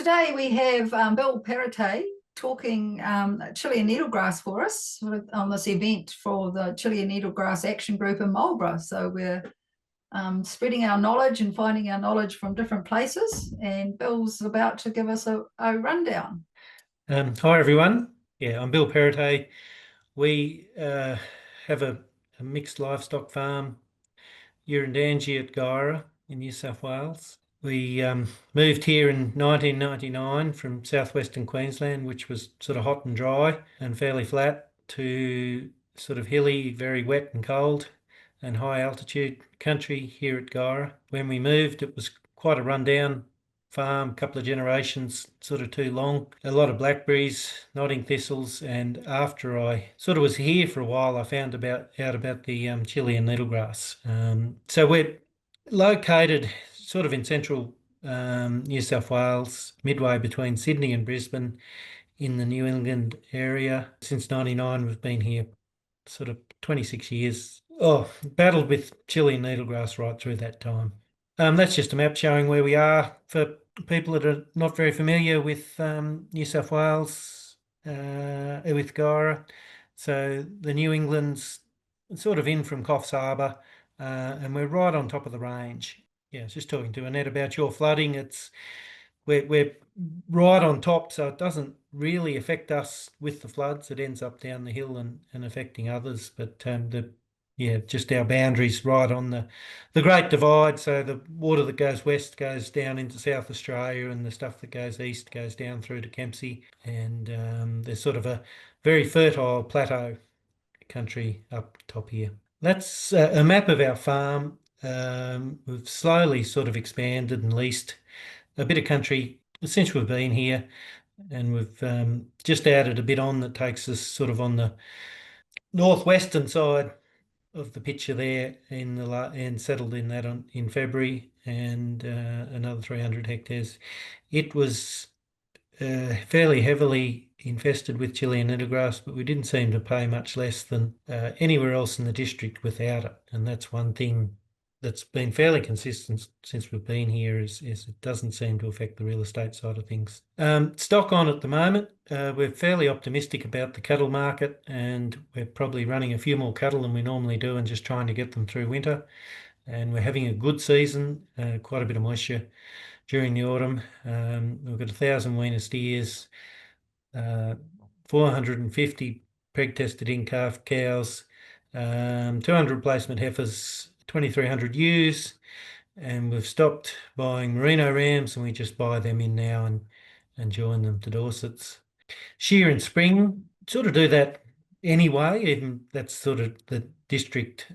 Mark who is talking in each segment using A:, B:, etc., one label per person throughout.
A: today we have Bill Perrottet talking Chilean needlegrass for us on this event for the Chilean Needlegrass Action Group in Marlborough. So we're spreading our knowledge and finding our knowledge from different places, and Bill's about to give us a rundown.
B: Hi everyone. Yeah, I'm Bill Perrottet. We have a mixed livestock farm here in Dangy at Guyra in New South Wales. We moved here in 1999 from southwestern Queensland, which was sort of hot and dry and fairly flat, to sort of hilly, very wet and cold and high altitude country here at Guyra. When we moved, it was quite a rundown farm, a couple of generations sort of too long, a lot of blackberries, nodding thistles, and after I sort of was here for a while, I found out about the Chilean needlegrass. So we're located sort of in central New South Wales, midway between Sydney and Brisbane in the New England area. Since 99, we've been here sort of 26 years. Battled with Chilean needlegrass right through that time. That's just a map showing where we are for people that are not very familiar with New South Wales, with Guyra. So the New England's sort of in from Coffs Harbour, and we're right on top of the range. Yeah, I was just talking to Annette about your flooding. We're right on top, so it doesn't really affect us with the floods. It ends up down the hill and affecting others. But just our boundaries right on the Great Divide. So the water that goes west goes down into South Australia, and the stuff that goes east goes down through to Kempsey. And there's sort of a very fertile plateau country up top here. That's a map of our farm. We've slowly sort of expanded and leased a bit of country since we've been here, and we've just added a bit on that takes us sort of on the northwestern side of the picture there and settled in that in February, and another 300 hectares. It was fairly heavily infested with Chilean needlegrass, but we didn't seem to pay much less than anywhere else in the district without it. And that's one thing that's been fairly consistent since we've been here is it doesn't seem to affect the real estate side of things. Stock on at the moment, we're fairly optimistic about the cattle market, and we're probably running a few more cattle than we normally do and just trying to get them through winter. And we're having a good season, quite a bit of moisture during the autumn. We've got 1,000 weaner steers, 450 preg-tested in-calf cows, 200 replacement heifers, 2,300 ewes, and we've stopped buying merino rams, and we just buy them in now and join them to Dorsets. Shear in spring, sort of do that anyway, even that's sort of the district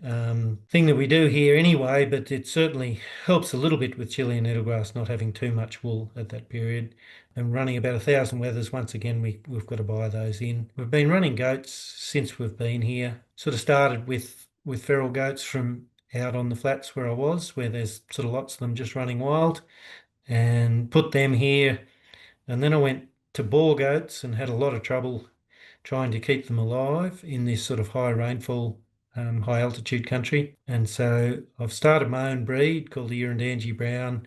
B: thing that we do here anyway, but it certainly helps a little bit with Chilean needlegrass not having too much wool at that period. And running about 1,000 wethers, once again, we've got to buy those in. We've been running goats since we've been here. Sort of started with feral goats from out on the flats where I was, where there's sort of lots of them just running wild, and put them here. And then I went to boar goats and had a lot of trouble trying to keep them alive in this sort of high rainfall, high altitude country. And so I've started my own breed called the Dangy Brown,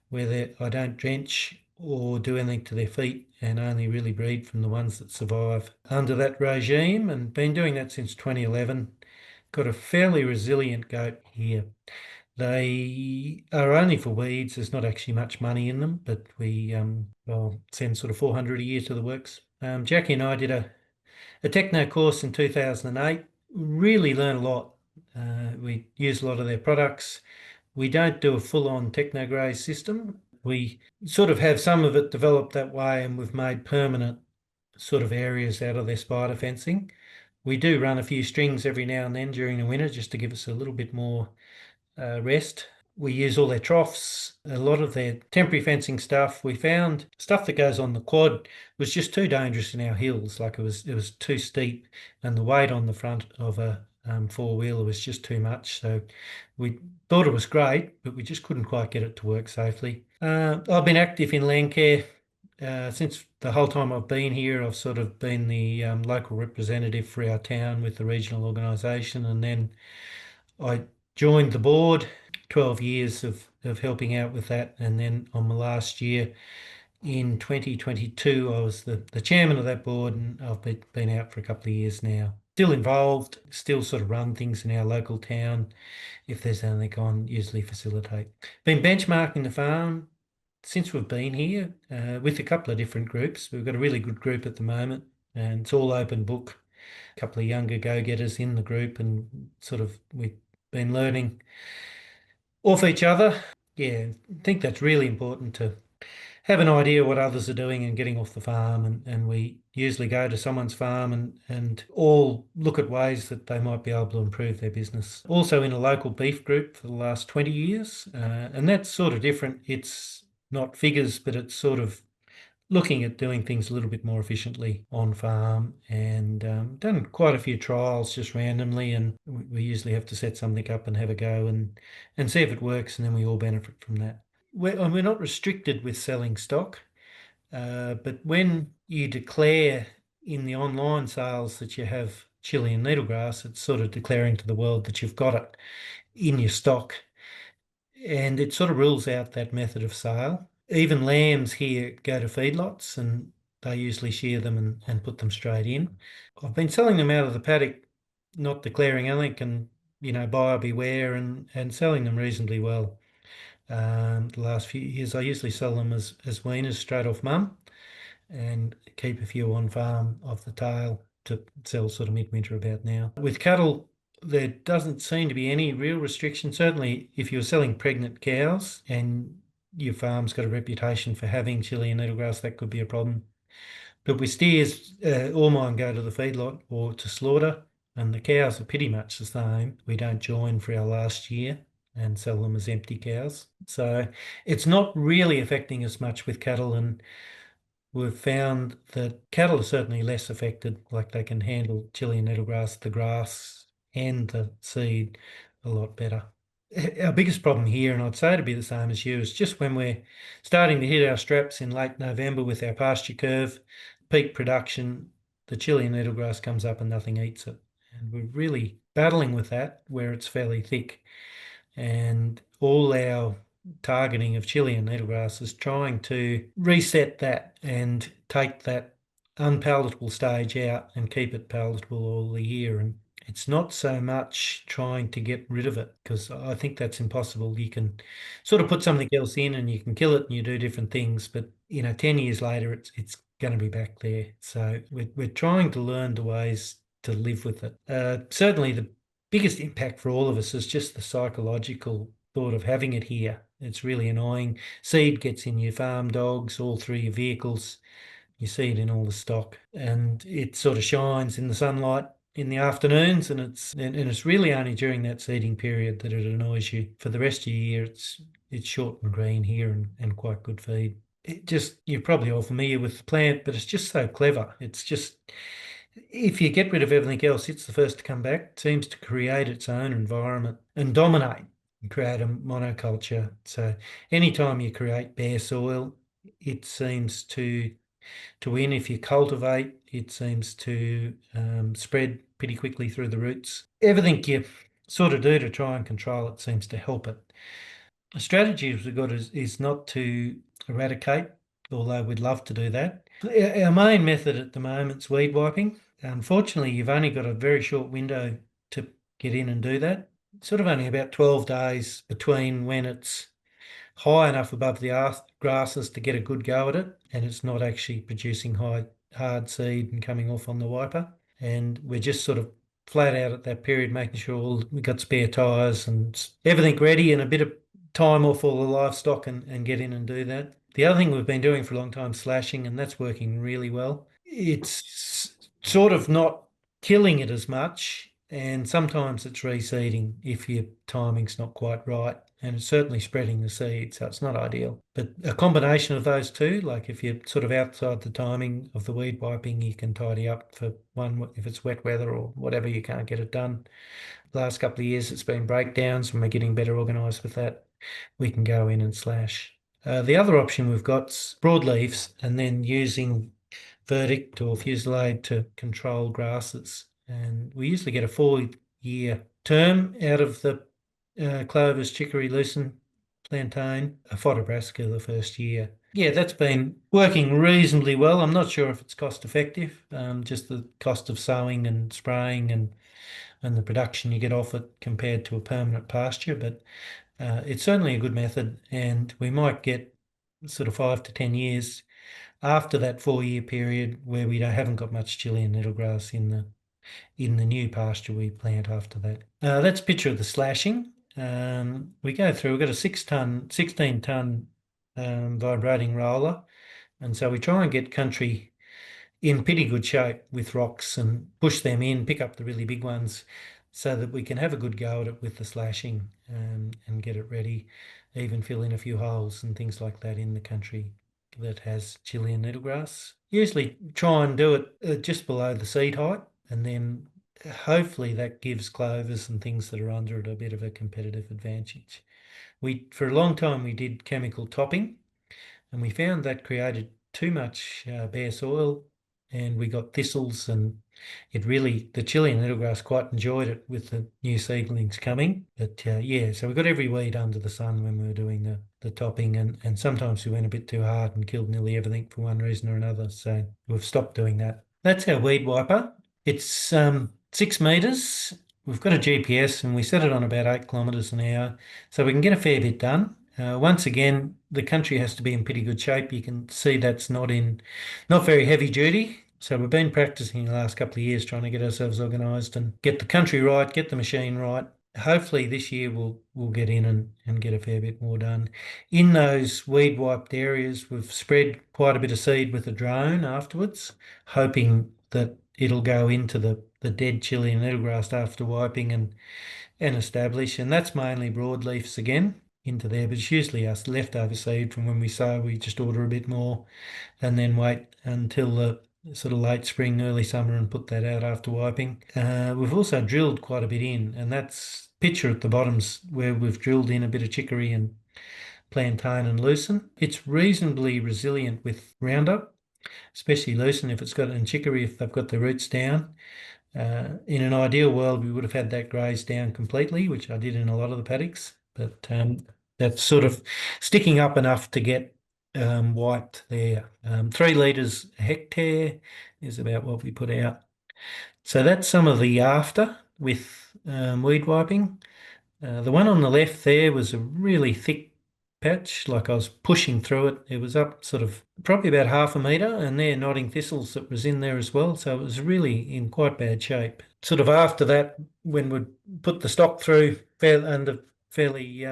B: where I don't drench or do anything to their feet, and only really breed from the ones that survive under that regime, and been doing that since 2011. Got a fairly resilient goat here. They are only for weeds. There's not actually much money in them, but we send sort of 400 a year to the works. Jackie and I did a techno course in 2008. Really learned a lot. We use a lot of their products. We don't do a full-on techno-graze system. We sort of have some of it developed that way, and we've made permanent sort of areas out of their spider fencing. We do run a few strings every now and then during the winter just to give us a little bit more rest. We use all their troughs, a lot of their temporary fencing stuff. We found stuff that goes on the quad was just too dangerous in our hills. Like it was too steep, and the weight on the front of a four-wheeler was just too much. So we thought it was great, but we just couldn't quite get it to work safely. I've been active in land care since the whole time I've been here. I've sort of been the local representative for our town with the regional organisation, and then I joined the board, 12 years of helping out with that, and then on my last year in 2022, I was the chairman of that board, and I've been out for a couple of years now. Still involved, still sort of run things in our local town. If there's anything on, usually facilitate. Been benchmarking the farm since we've been here with a couple of different groups. We've got a really good group at the moment, and it's all open book. A couple of younger go-getters in the group, and sort of we've been learning off each other. Yeah, I think that's really important to have an idea what others are doing and getting off the farm. And we usually go to someone's farm and all look at ways that they might be able to improve their business. Also in a local beef group for the last 20 years, and that's sort of different. It's not figures, but it's sort of looking at doing things a little bit more efficiently on farm, and done quite a few trials just randomly, and we usually have to set something up and have a go and see if it works, and then we all benefit from that. We're not restricted with selling stock, but when you declare in the online sales that you have Chilean needlegrass, it's sort of declaring to the world that you've got it in your stock, and it sort of rules out that method of sale. Even lambs here go to feedlots, and they usually shear them and put them straight in. I've been selling them out of the paddock, not declaring anything, and buyer beware, and selling them reasonably well. The last few years, I usually sell them as weaners straight off mum, and keep a few on farm off the tail to sell sort of midwinter about now. With cattle, there doesn't seem to be any real restriction. Certainly, if you're selling pregnant cows and your farm's got a reputation for having Chilean needlegrass, that could be a problem. But with steers, all mine go to the feedlot or to slaughter, and the cows are pretty much the same. We don't join for our last year and sell them as empty cows. So it's not really affecting us much with cattle, and we've found that cattle are certainly less affected, like they can handle Chilean needlegrass, the grass and the seed a lot better. Our biggest problem here, and I'd say to be the same as you, is just when we're starting to hit our straps in late November with our pasture curve, peak production, the Chilean needlegrass comes up and nothing eats it. And we're really battling with that where it's fairly thick. And all our targeting of Chilean needlegrass is trying to reset that and take that unpalatable stage out and keep it palatable all the year. And it's not so much trying to get rid of it, because I think that's impossible. You can sort of put something else in and you can kill it and you do different things, but 10 years later, it's going to be back there. So we're trying to learn the ways to live with it. Certainly the biggest impact for all of us is just the psychological thought of having it here. It's really annoying. Seed gets in your farm dogs, all through your vehicles. You see it in all the stock, and it sort of shines in the sunlight in the afternoons, and it's really only during that seeding period that it annoys you. For the rest of the year, it's short and green here and quite good feed. You're probably all familiar with the plant, but it's just so clever. It's just, if you get rid of everything else, it's the first to come back. It seems to create its own environment and dominate and create a monoculture. So anytime you create bare soil, it seems to win. If you cultivate, it seems to spread pretty quickly through the roots. Everything you sort of do to try and control it seems to help it. The strategy we've got is not to eradicate, although we'd love to do that. Our main method at the moment is weed wiping. Unfortunately, you've only got a very short window to get in and do that. Sort of only about 12 days between when it's high enough above the grasses to get a good go at it, and it's not actually producing hard seed and coming off on the wiper. And we're just sort of flat out at that period, making sure we've got spare tyres and everything ready, and a bit of time off all the livestock and get in and do that. The other thing we've been doing for a long time, slashing, and that's working really well. It's sort of not killing it as much, and sometimes it's reseeding if your timing's not quite right, and it's certainly spreading the seed, so it's not ideal. But a combination of those two, like if you're sort of outside the timing of the weed wiping, you can tidy up for one, if it's wet weather or whatever, you can't get it done. The last couple of years it's been breakdowns, and we're getting better organised with that. We can go in and slash. The other option we've got's broadleaves, and then using verdict or fusillade to control grasses. And we usually get a 4-year term out of the clovers, chicory, lucerne plantain, a fodder brassica the first year. Yeah, that's been working reasonably well. I'm not sure if it's cost effective, just the cost of sowing and spraying and the production you get off it compared to a permanent pasture, but it's certainly a good method, and we might get sort of 5 to 10 years after that 4-year period where we haven't got much Chilean needlegrass in the new pasture we plant after that. That's a picture of the slashing. We've got a 16 ton vibrating roller, and so we try and get country in pretty good shape with rocks and push them in, pick up the really big ones, so that we can have a good go at it with the slashing and get it ready, even fill in a few holes and things like that in the country that has Chilean needlegrass. Usually try and do it just below the seed height, and then hopefully that gives clovers and things that are under it a bit of a competitive advantage. For a long time we did chemical topping, and we found that created too much bare soil, and we got thistles, and the Chilean needlegrass quite enjoyed it with the new seedlings coming. But yeah, so we got every weed under the sun when we were doing the topping, and sometimes we went a bit too hard and killed nearly everything for one reason or another. So we've stopped doing that. That's our weed wiper. It's 6 metres. We've got a GPS and we set it on about 8 kilometres an hour, so we can get a fair bit done. Once again, the country has to be in pretty good shape. You can see that's not very heavy duty. So we've been practicing the last couple of years trying to get ourselves organised and get the country right, get the machine right. Hopefully this year we'll get in and get a fair bit more done. In those weed wiped areas, we've spread quite a bit of seed with a drone afterwards, hoping that it'll go into the dead Chilean needlegrass after wiping and establish. And that's mainly broadleafs again into there, but it's usually us leftover seed from when we sow. We just order a bit more and then wait until the sort of late spring, early summer and put that out after wiping. We've also drilled quite a bit in, and that's picture at the bottom's where we've drilled in a bit of chicory and plantain and lucerne. It's reasonably resilient with Roundup, especially lucerne if it's got, and chicory if they've got the roots down. In an ideal world, we would have had that grazed down completely, which I did in a lot of the paddocks, but that's sort of sticking up enough to get wiped there. 3 litres a hectare is about what we put out. So that's some of the after with weed wiping. The one on the left there was a really thick patch, like I was pushing through it. It was up sort of probably about 1/2 metre, and there nodding thistles that was in there as well. So it was really in quite bad shape. Sort of after that, when we'd put the stock through under fairly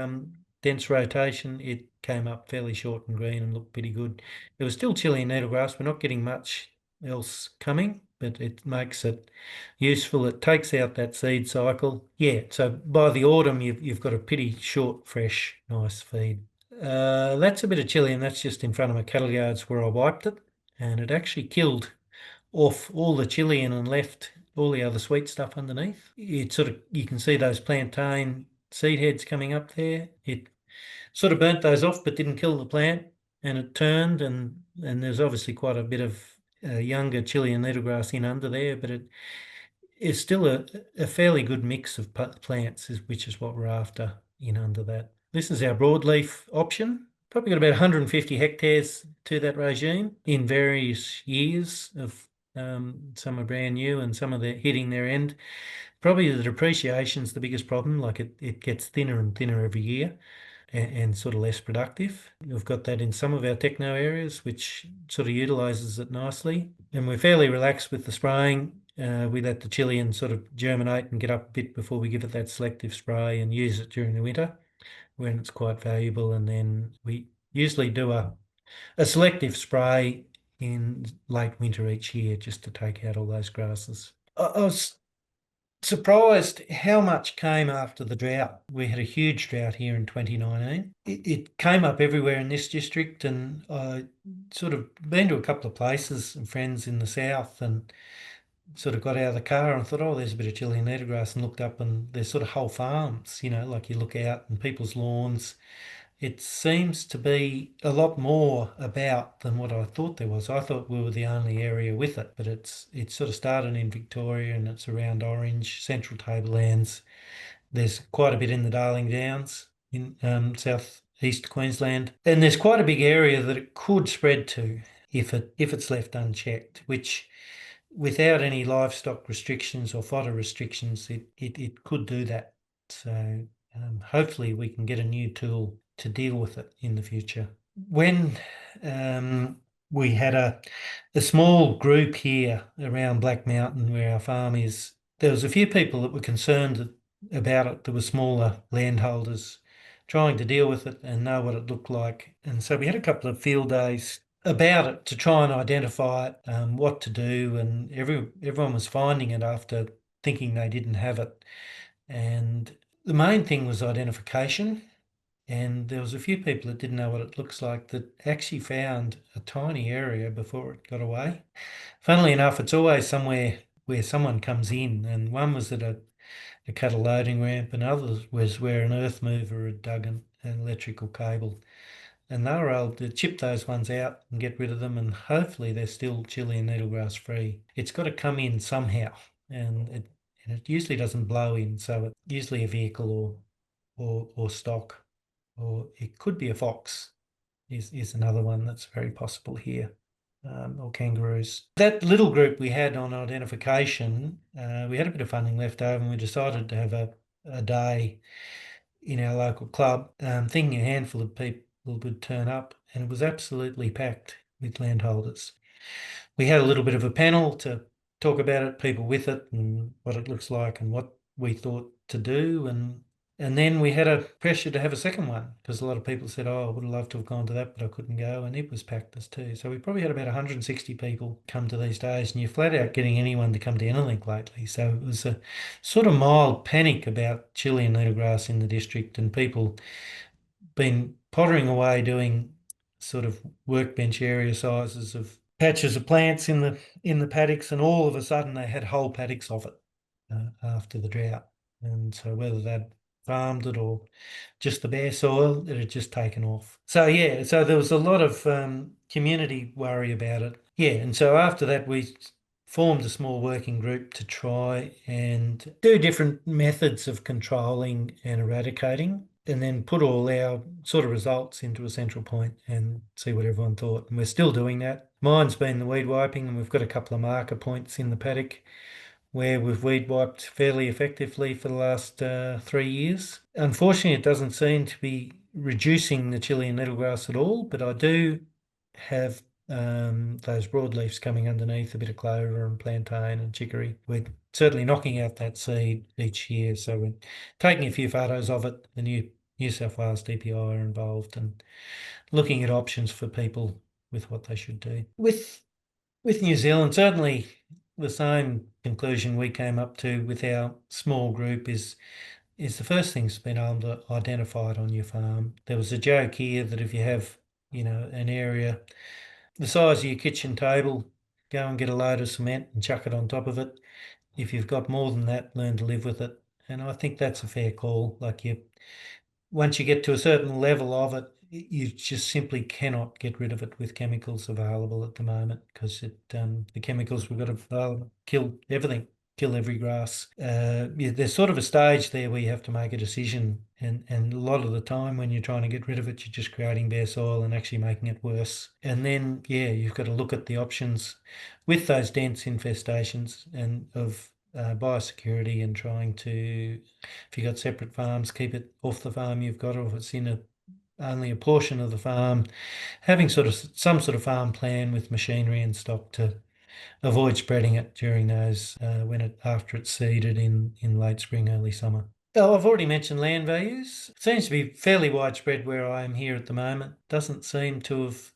B: dense rotation, it came up fairly short and green and looked pretty good. There was still Chilean needlegrass. We're not getting much else coming, but it makes it useful. It takes out that seed cycle. Yeah, so by the autumn, you've got a pretty short, fresh, nice feed. That's a bit of Chilean. That's just in front of my cattle yards where I wiped it, and it actually killed off all the Chilean and left all the other sweet stuff underneath. You can see those plantain seed heads coming up there. It sort of burnt those off but didn't kill the plant, and it turned, and there's obviously quite a bit of younger Chilean needlegrass in under there, but it is still a fairly good mix of plants, which is what we're after in under that. This is our broadleaf option. Probably got about 150 hectares to that regime in various years of some are brand new and some are hitting their end. Probably the depreciation's the biggest problem. Like it gets thinner and thinner every year and sort of less productive. We've got that in some of our techno areas, which sort of utilises it nicely. And we're fairly relaxed with the spraying. We let the Chilean sort of germinate and get up a bit before we give it that selective spray and use it during the winter when it's quite valuable. And then we usually do a selective spray in late winter each year just to take out all those grasses. I was surprised how much came after the drought. We had a huge drought here in 2019. It came up everywhere in this district, and I sort of been to a couple of places and friends in the south and sort of got out of the car and thought, oh, there's a bit of Chilean needlegrass, and looked up and there's sort of whole farms, like you look out and people's lawns. It seems to be a lot more about than what I thought there was. I thought we were the only area with it, but it's sort of started in Victoria and it's around Orange, Central Tablelands. There's quite a bit in the Darling Downs in East Queensland. And there's quite a big area that it could spread to if it's left unchecked, which without any livestock restrictions or fodder restrictions, it could do that. So hopefully we can get a new tool to deal with it in the future. When we had a small group here around Black Mountain where our farm is, there was a few people that were concerned about it. There were smaller landholders trying to deal with it and know what it looked like. And so we had a couple of field days about it to try and identify what to do, and everyone was finding it after thinking they didn't have it. And the main thing was identification, and there was a few people that didn't know what it looks like that actually found a tiny area before it got away. Funnily enough, it's always somewhere where someone comes in, and one was at a cattle loading ramp, and others was where an earth mover had dug an electrical cable. And they were able to chip those ones out and get rid of them, and hopefully they're still Chilean needlegrass free. It's got to come in somehow, and it usually doesn't blow in, so it's usually a vehicle or stock, or it could be a fox is another one that's very possible here, or kangaroos. That little group we had on identification, we had a bit of funding left over, and we decided to have a day in our local club, thinking a handful of people would turn up, and it was absolutely packed with landholders. We had a little bit of a panel to talk about it, people with it, and what it looks like, and what we thought to do, and then we had a pressure to have a second one because a lot of people said, "Oh, I would have loved to have gone to that, but I couldn't go," and it was packed as too. So we probably had about 160 people come to these days, and you're flat out getting anyone to come to anything lately. So it was a sort of mild panic about Chilean needlegrass in the district, and people been pottering away doing sort of workbench area sizes of patches of plants in the paddocks, and all of a sudden they had whole paddocks of it after the drought. And so whether they'd farmed it or just the bare soil, it had just taken off. So yeah, so there was a lot of community worry about it. Yeah, and so after that we formed a small working group to try and do different methods of controlling and eradicating, and then put all our sort of results into a central point and see what everyone thought. And we're still doing that. Mine's been the weed wiping, and we've got a couple of marker points in the paddock where we've weed wiped fairly effectively for the last 3 years. Unfortunately, it doesn't seem to be reducing the Chilean needlegrass at all, but I do have those broadleafs coming underneath, a bit of clover and plantain and chicory. We're certainly knocking out that seed each year, so we're taking a few photos of it. The New South Wales DPI are involved and looking at options for people with what they should do. With New Zealand, certainly the same conclusion we came up to with our small group is the first thing's been able to identify it on your farm. There was a joke here that if you have, an area the size of your kitchen table, go and get a load of cement and chuck it on top of it. If you've got more than that, learn to live with it. And I think that's a fair call. Like once you get to a certain level of it, you just simply cannot get rid of it with chemicals available at the moment, because the chemicals we've got available kill everything, kill every grass. There's sort of a stage there where you have to make a decision, and a lot of the time when you're trying to get rid of it, you're just creating bare soil and actually making it worse. And then you've got to look at the options with those dense infestations and of biosecurity, and trying to, if you've got separate farms, keep it off the farm you've got, or if it's in only a portion of the farm, having sort of some sort of farm plan with machinery and stock to avoid spreading it during those after it's seeded in late spring, early summer. Oh, I've already mentioned land values. It seems to be fairly widespread where I am here at the moment. Doesn't seem to have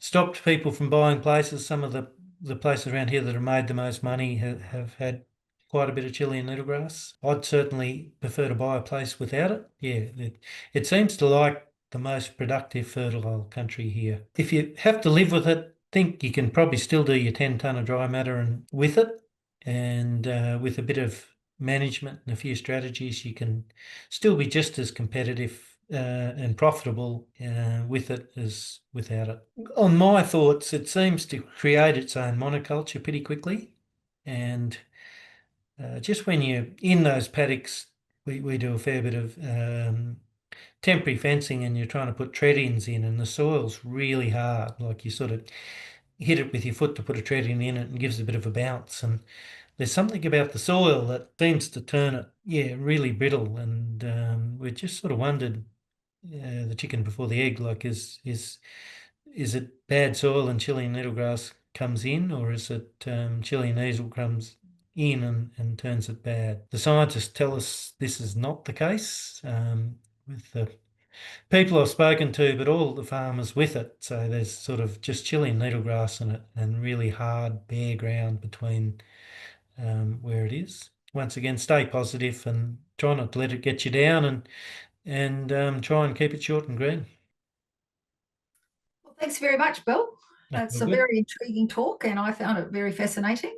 B: stopped people from buying places. Some of the places around here that have made the most money have had quite a bit of Chilean needlegrass. I'd certainly prefer to buy a place without it. Yeah, it seems to like the most productive fertile country here. If you have to live with it, think you can probably still do your 10 tonne of dry matter and with it, and with a bit of management and a few strategies, you can still be just as competitive and profitable with it as without it. On my thoughts, it seems to create its own monoculture pretty quickly, and just when you're in those paddocks, we do a fair bit of temporary fencing and you're trying to put tread-ins in and the soil's really hard, like you sort of hit it with your foot to put a tread-in in it and gives a bit of a bounce. And there's something about the soil that seems to turn it, really brittle. And we just sort of wondered, the chicken before the egg, like is it bad soil and Chilean needlegrass comes in, or is it Chilean needle comes in and turns it bad? The scientists tell us this is not the case with the people I've spoken to, but all the farmers with it. So there's sort of just Chilean needlegrass in it and really hard bare ground between where it is. Once again, stay positive and try not to let it get you down, and try and keep it short and green.
A: Well, thanks very much, Bill.
B: That's
A: That's
B: all
A: a
B: good.
A: very intriguing talk, and I found it very fascinating.